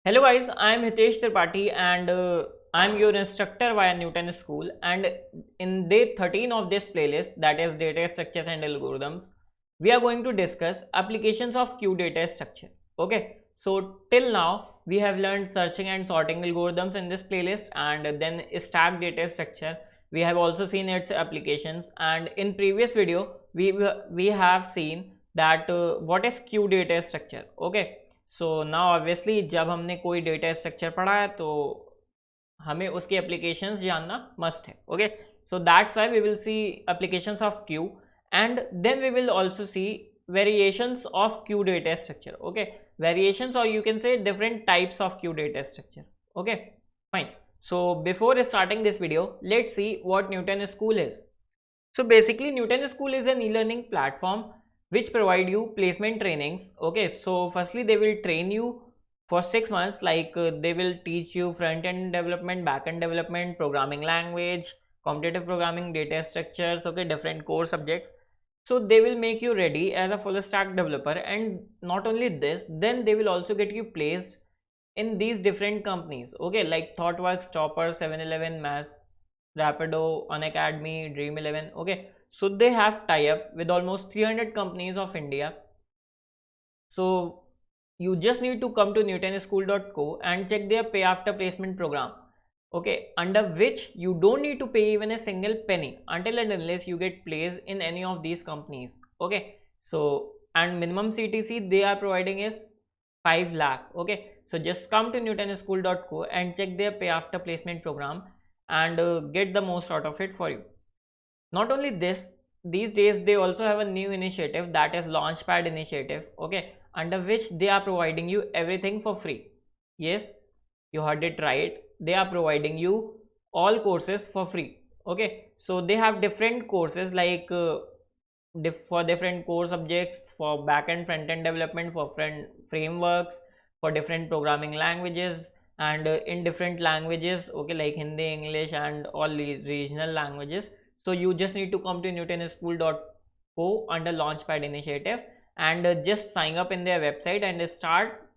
Hello guys, I am Hitesh Tripathi and I am your instructor via Newton School, and in day 13 of this playlist, that is data structures and algorithms, we are going to discuss applications of Q data structure. Okay, so till now we have learned searching and sorting algorithms in this playlist, and then stack data structure. We have also seen its applications, and in previous video we have seen that what is Q data structure. Okay, so now obviously जब हमने कोई data structure पढ़ा है तो हमें उसकी applications जानना must है. Okay, so that's why we will see applications of queue and then we will also see variations of Q data structure. Okay, variations, or you can say different types of Q data structure. Okay, fine. So before starting this video, let's see what Newton School is. So basically Newton School is an e-learning platform which provide you placement trainings. Okay, so firstly they will train you for 6 months, like they will teach you front end development, back end development, programming language, competitive programming, data structures, okay, different core subjects. So they will make you ready as a full stack developer, and not only this, then they will also get you placed in these different companies, okay, like ThoughtWorks, Topper, 7-Eleven, Mass, Rapido, Unacademy, Dream 11. Okay, so they have tie up with almost 300 companies of India. So you just need to come to newtonschool.co and check their pay after placement program. Okay, under which you don't need to pay even a single penny until and unless you get placed in any of these companies. Okay, so and minimum CTC they are providing is 5 lakh. Okay, so just come to newtonschool.co and check their pay after placement program and get the most out of it for you. Not only this, these days they also have a new initiative, that is Launchpad initiative. Okay, under which they are providing you everything for free. Yes, you heard it right, they are providing you all courses for free. Okay, so they have different courses like for different core subjects, for back-end front-end development, for frameworks, for different programming languages, and in different languages, okay, like Hindi, English, and all regional languages. So you just need to come to newtonschool.co under Launchpad initiative and just sign up in their website and start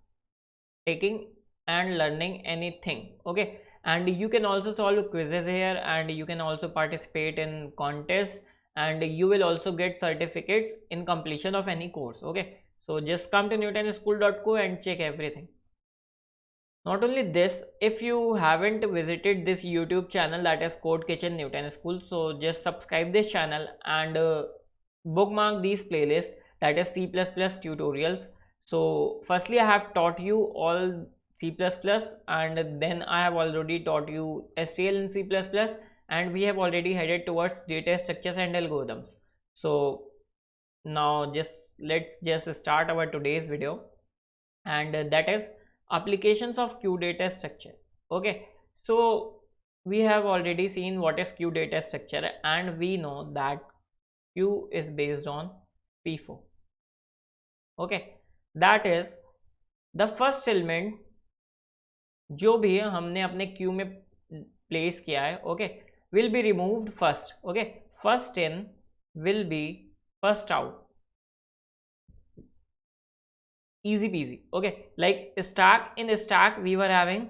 taking and learning anything. Okay, and you can also solve quizzes here, and you can also participate in contests, and you will also get certificates in completion of any course. Okay, so just come to newtonschool.co and check everything. Not only this, if you haven't visited this YouTube channel, that is Code Kitchen Newton School, so just subscribe this channel and bookmark these playlists, that is C++ tutorials. So firstly I have taught you all C++, and then I have already taught you STL in C++, and we have already headed towards data structures and algorithms. So now let's just start our today's video, and that is applications of Q data structure. Okay, so we have already seen what is Q data structure, and we know that Q is based on FIFO. Okay, that is the first element जो भी है हमने अपने Q में place किया है, okay, will be removed first. Okay, first in will be first out. Easy peasy. Okay, like stack, in stack we were having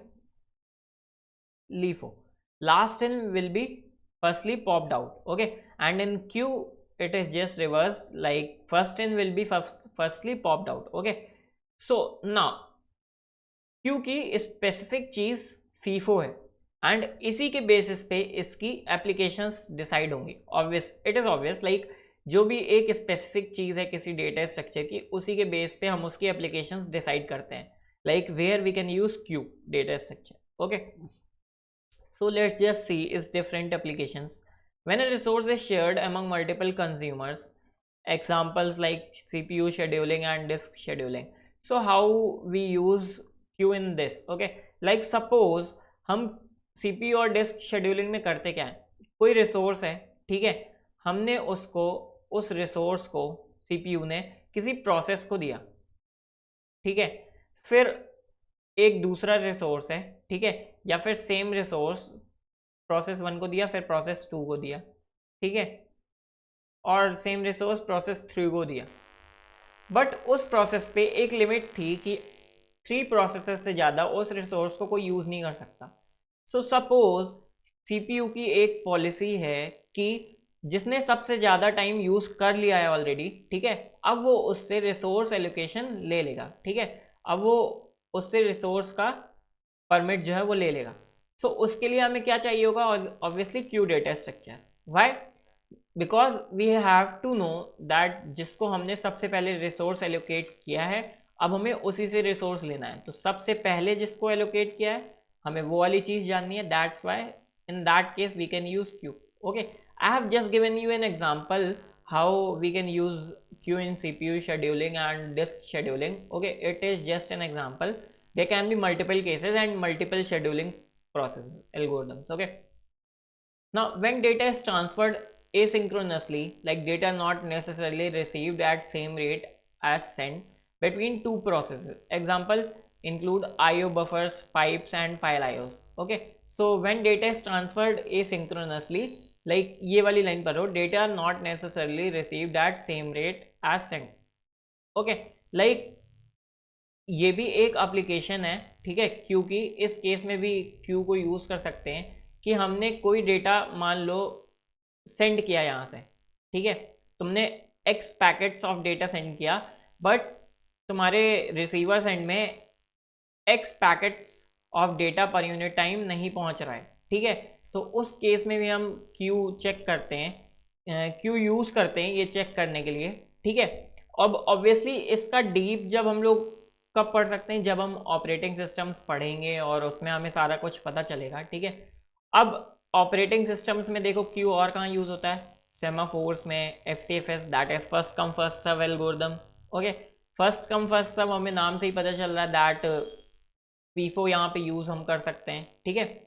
LIFO, last in will be firstly popped out. Okay, and in Q it is just reversed, like first in will be firstly popped out. Okay, so now Q की specific चीज FIFO है, and इसी के basis पे इसकी applications decide होंगी. Obvious, it is obvious, like जो भी एक स्पेसिफिक चीज है किसी डेटा स्ट्रक्चर की, उसी के बेस पे हम उसकी एप्लीकेशंस डिसाइड करते हैं, like where we can use Q data structure. Okay, so let's just see its different applications. When a resource is shared among multiple consumers, examples like CPU scheduling and disk scheduling. So how we use Q in this? Okay, like suppose हम CPU और disk scheduling में करते क्या है, कोई resource है, ठीक है, हमने उसको, उस रिसोर्स को CPU ने किसी प्रोसेस को दिया, ठीक है, फिर एक दूसरा रिसोर्स है, ठीक है, या फिर सेम रिसोर्स प्रोसेस 1 को दिया, फिर प्रोसेस 2 को दिया, ठीक है, और सेम रिसोर्स प्रोसेस 3 को दिया. बट उस प्रोसेस पे एक लिमिट थी कि 3 प्रोसेसर से ज़्यादा उस रिसोर्स को कोई यूज़ नहीं कर सकता। सो सपोज सीपीयू की एक पॉलिसी है कि जिसने सबसे ज़्यादा टाइम यूज़ कर लिया है ऑलरेडी, ठीक है, अब वो उससे रिसोर्स एलोकेशन ले लेगा, ठीक है, अब वो उससे रिसोर्स का परमिट जो है वो ले लेगा। सो उसके लिए हमें क्या चाहिए होगा? Obviously queue data structure. Why? Because we have to know that जिसको हमने सबसे पहले रिसोर्स एलोकेट किया है, अब हमें उसी से रिसोर्स लेना है। तो सबसे पहले जिसको एलोकेट किया है हमें वो वाली चीज़ जाननी है। That's why in that case we can use queue. Okay, I have just given you an example how we can use queue in CPU scheduling and disk scheduling. Okay, it is just an example. There can be multiple cases and multiple scheduling processes, algorithms. Okay. Now, when data is transferred asynchronously, like data not necessarily received at same rate as sent between two processes. Example include IO buffers, pipes, and file IOs. Okay. So when data is transferred asynchronously, like ये वाली line पर हो, data not necessarily received at same rate as send. Okay, like ये भी एक application है, ठीक है, क्योंकि इस केस में भी क्यू को यूज़ कर सकते हैं कि हमने कोई डेटा मान लो सेंड किया यहाँ से, ठीक है, तुमने x packets of data send किया, बट तुम्हारे रिसीवर सेंड में x packets of data per unit time नहीं पहुँच रहा है, ठीक है। तो उस केस में भी हम क्यू चेक करते हैं, क्यू यूज़ करते हैं ये चेक करने के लिए, ठीक है। अब ऑब्वियसली इसका डीप जब हम लोग कब पढ़ सकते हैं? जब हम ऑपरेटिंग सिस्टम्स पढ़ेंगे और उसमें हमें सारा कुछ पता चलेगा, ठीक है। अब ऑपरेटिंग सिस्टम्स में देखो क्यू और कहाँ यूज़ होता है? सेमाफोर्स में, FCFS, that is first come first serve algorithm. Okay, first come first serve हमें नाम से ही पता चल रहा है दैट फीफो यहाँ पे यूज़ हम कर सकते हैं, ठीक है।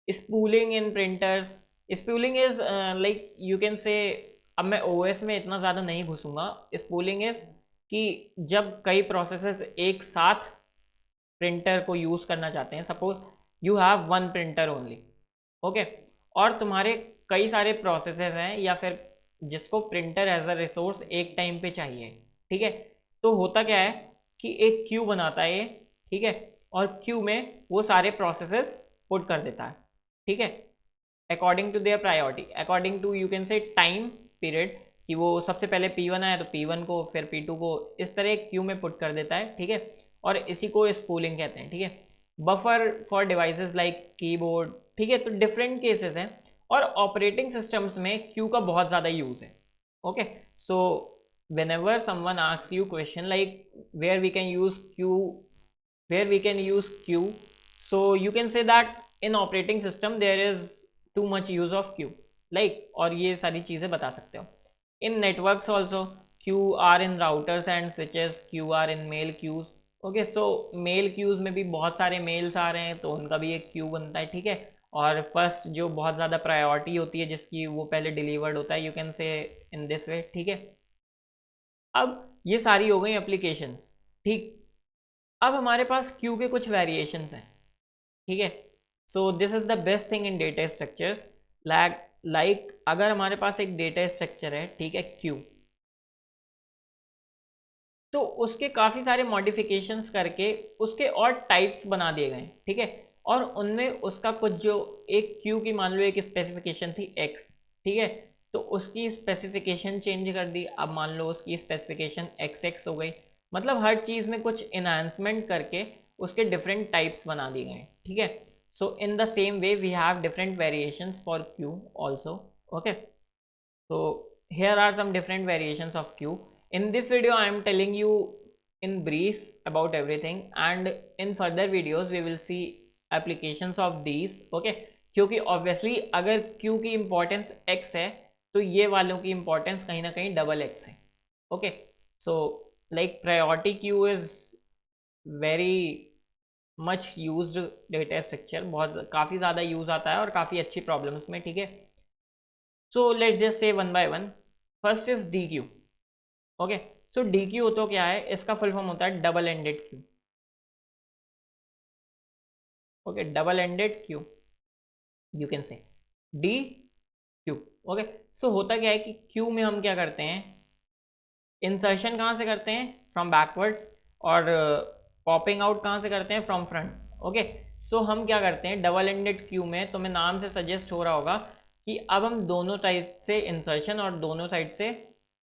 Spooling in printers, spooling is like you can से, अब मैं ओएस में इतना ज़्यादा नहीं घुसूंगा। स्पूलिंग इज कि जब कई प्रोसेसेस एक साथ प्रिंटर को यूज़ करना चाहते हैं, suppose you have one printer only, okay, और तुम्हारे कई सारे प्रोसेसेस हैं या फिर जिसको प्रिंटर एज अ रिसोर्स एक टाइम पे चाहिए, ठीक है। तो होता क्या है कि एक क्यू बनाता है ये, ठीक है, और क्यू में वो सारे प्रोसेसेस पुट कर देता है, ठीक है, according to their priority, according to you can say time period, कि वो सबसे पहले P1 आया तो P1 को, फिर P2 को, इस तरह क्यू में पुट कर देता है, ठीक है, और इसी को स्पूलिंग कहते हैं, ठीक है। Buffer for devices like keyboard, ठीक है, तो डिफरेंट केसेस हैं और ऑपरेटिंग सिस्टम्स में क्यू का बहुत ज़्यादा यूज़ है। Okay, so whenever someone asks you question like where we can use queue, so you can say that in operating system there is too much use of queue, like, और ये सारी चीज़ें बता सकते हो। in networks also queue are in routers and switches, queue are in mail queues। Okay, so mail queues में भी बहुत सारे मेल्स आ रहे हैं तो उनका भी एक क्यू बनता है, ठीक है, और फर्स्ट जो बहुत ज़्यादा प्रायोरिटी होती है जिसकी, वो पहले डिलीवर्ड होता है, यू कैन से इन दिस वे, ठीक है। अब ये सारी हो गई एप्लीकेशंस, ठीक। अब हमारे पास क्यू के कुछ वेरिएशंस हैं, ठीक है। So this is the best thing in data structures, like अगर हमारे पास एक डेटा स्ट्रक्चर है, ठीक है, क्यू, तो उसके काफ़ी सारे मॉडिफिकेशंस करके उसके और टाइप्स बना दिए गए, ठीक है, और उनमें उसका कुछ जो एक क्यू की मान लो एक स्पेसिफिकेशन थी एक्स, ठीक है, तो उसकी स्पेसिफिकेशन चेंज कर दी, अब मान लो उसकी स्पेसिफिकेशन एक्स हो गई, मतलब हर चीज़ में कुछ इन्हांसमेंट करके उसके डिफरेंट टाइप्स बना दिए गए, ठीक है। So in the same way we have different variations for queue also. Okay, so here are some different variations of queue. In this video I am telling you in brief about everything, and in further videos we will see applications of these। okay, क्योंकि obviously अगर queue की importance x है तो ये वालों की importance कहीं ना कहीं डबल x है। okay, so like priority queue is very much used data structure, बहुत काफ़ी ज़्यादा यूज़ आता है और काफ़ी अच्छी प्रॉब्लम्स में, ठीक है। So let's just say one by one. First is D queue. Okay, so D queue तो क्या है? इसका फुल फॉर्म होता है double ended queue. Okay, double ended queue, you can say D queue. Okay, so होता क्या है कि क्यू में हम क्या करते हैं? इंसर्शन कहाँ से करते हैं? फ्रॉम बैकवर्ड्स, और पॉपिंग आउट कहाँ से करते हैं, फ्रॉम फ्रंट। ओके, सो हम क्या करते हैं डबल एंडेड क्यू में, तुम्हें नाम से सजेस्ट हो रहा होगा कि अब हम दोनों साइड से इंसर्शन और दोनों साइड से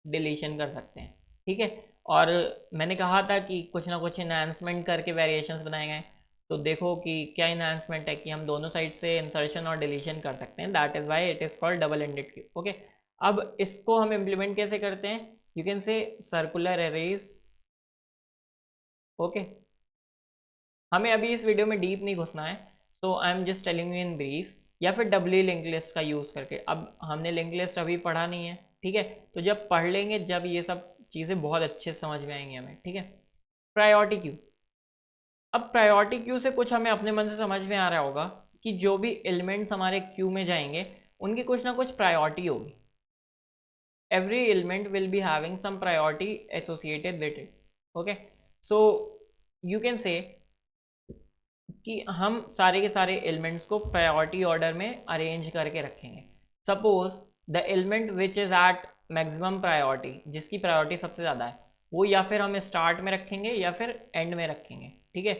डिलीशन कर सकते हैं, ठीक है। और मैंने कहा था कि कुछ ना कुछ इन्हांसमेंट करके वेरिएशंस बनाए गए, तो देखो कि क्या इन्हांसमेंट है कि हम दोनों साइड से इंसर्शन और डिलीशन कर सकते हैं, that is why it is called double ended queue. Okay, अब इसको हम इम्प्लीमेंट कैसे करते हैं, you can say circular arrays. Okay, हमें अभी इस वीडियो में डीप नहीं घुसना है, so I am just telling you in brief, या फिर डब्ल्यू लिंक लिस्ट का यूज़ करके। अब हमने लिंक लिस्ट अभी पढ़ा नहीं है, ठीक है, तो जब पढ़ लेंगे जब ये सब चीज़ें बहुत अच्छे से समझ में आएंगी हमें, ठीक है। प्रायोरिटी क्यू, अब प्रायोरिटी क्यू से कुछ हमें अपने मन से समझ में आ रहा होगा कि जो भी एलिमेंट्स हमारे क्यू में जाएंगे उनकी कुछ ना कुछ प्रायोरिटी होगी। every element will be having some priority associated with it. Okay, so you can say कि हम सारे के सारे एलिमेंट्स को प्रायोरिटी ऑर्डर में अरेंज करके रखेंगे। Suppose the element which is at maximum priority, जिसकी प्रायोरिटी सबसे ज़्यादा है, वो या फिर हम स्टार्ट में रखेंगे या फिर एंड में रखेंगे, ठीक है।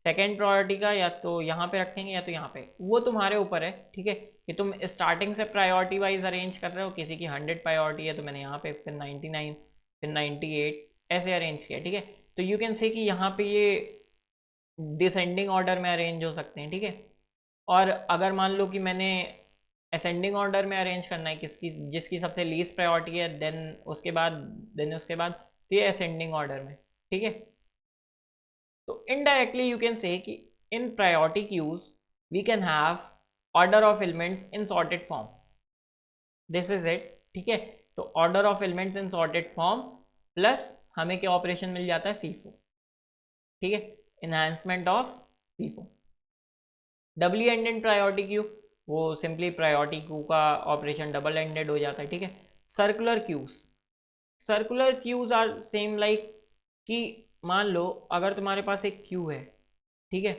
सेकेंड प्रायोरिटी का या तो यहाँ पे रखेंगे या तो यहाँ पे, वो तुम्हारे ऊपर है, ठीक है, कि तुम स्टार्टिंग से प्रायोरिटी वाइज अरेंज कर रहे हो। किसी की 100 प्रायोरिटी है तो मैंने यहाँ पे फिर 99 फिर 98 ऐसे अरेंज किया, ठीक है। तो यू कैन से कि यहाँ पे ये डिसेंडिंग ऑर्डर में अरेंज हो सकते हैं, ठीक है। और अगर मान लो कि मैंने असेंडिंग ऑर्डर में अरेंज करना है, किसकी जिसकी सबसे लीस्ट प्रायोरिटी है, देन उसके बाद तो ये असेंडिंग ऑर्डर में, ठीक है। तो इनडायरेक्टली यू कैन से कि in priority queues we can have order of elements in sorted form, this is it, ठीक है। तो order of elements in sorted form plus हमें क्या ऑपरेशन मिल जाता है, फीफो, ठीक है, enhancement of FIFO. Doubly ended priority queue, वो सिंपली प्रायोरिटी क्यू का ऑपरेशन डबल एंडेड हो जाता है, ठीक है। Circular queues, circular queues are same like कि मान लो अगर तुम्हारे पास एक क्यू है, ठीक है,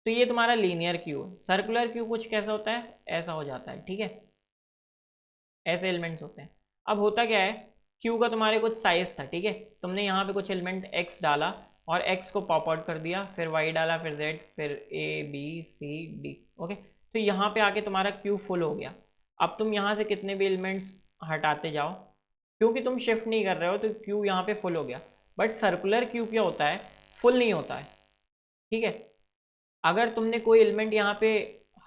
तो ये तुम्हारा लीनियर क्यू है। सर्कुलर क्यू कुछ कैसा होता है, ऐसा हो जाता है, ठीक है, ऐसे एलिमेंट्स होते हैं। अब होता क्या है, क्यू का तुम्हारे कुछ साइज था, ठीक है, तुमने यहाँ पे कुछ एलिमेंट एक्स डाला और एक्स को पॉप आउट कर दिया, फिर वाई डाला, फिर जेड, फिर A B C D. Okay, तो यहाँ पे आके तुम्हारा क्यू फुल हो गया। अब तुम यहाँ से कितने भी एलिमेंट्स हटाते जाओ, क्योंकि तुम शिफ्ट नहीं कर रहे हो, तो क्यू यहाँ पे फुल हो गया। बट सर्कुलर क्यू क्या होता है, फुल नहीं होता है, ठीक है। अगर तुमने कोई एलिमेंट यहाँ पे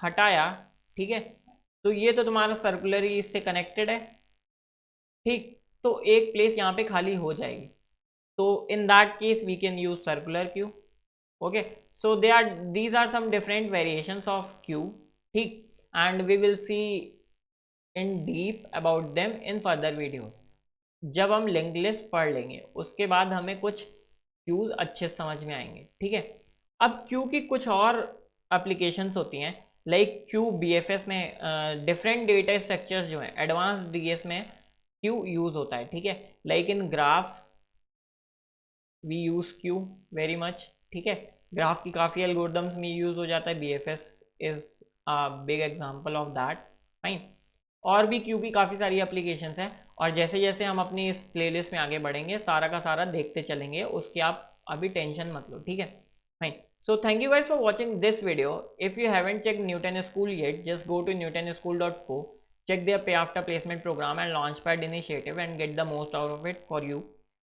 हटाया, ठीक है, तो ये तो तुम्हारा सर्कुलर ही इससे कनेक्टेड है, ठीक, तो एक प्लेस यहाँ पे खाली हो जाएगी। तो in that case we can use circular queue. Okay, so these are some different variations of queue, ठीक, and we will see in deep about them in further videos. जब हम लिंक लिस्ट पढ़ लेंगे उसके बाद हमें कुछ क्यूज अच्छे से समझ में आएंगे, ठीक है। अब क्यू की कुछ और एप्लीकेशंस होती हैं, लाइक क्यू बीएफएस में डिफरेंट डेटा स्ट्रक्चर्स जो हैं, एडवांस डीएस में क्यू यूज होता है, ठीक है। Like in graphs we use queue very much, ठीक है, ग्राफ की काफ़ी एल्गोरिदम्स में यूज हो जाता है, BFS is a big example of that, fine. और भी क्यू की काफ़ी सारी एप्लीकेशंस हैं, और जैसे जैसे हम अपनी इस प्लेलिस्ट में आगे बढ़ेंगे सारा का सारा देखते चलेंगे, उसकी आप अभी टेंशन मत लो, ठीक है, fine. So thank you guys for watching this video. If you haven't checked Newton School yet, just go to newtonschool.co, check their pay after placement program and launchpad initiative and get the most out of it for you.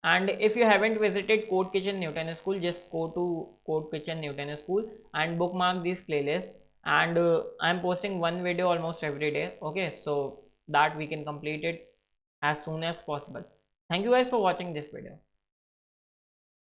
And if you haven't visited Code Kitchen Newton School, just go to Code Kitchen Newton School and bookmark these playlists. And I'm posting one video almost every day, okay, so that we can complete it as soon as possible. Thank you guys for watching this video.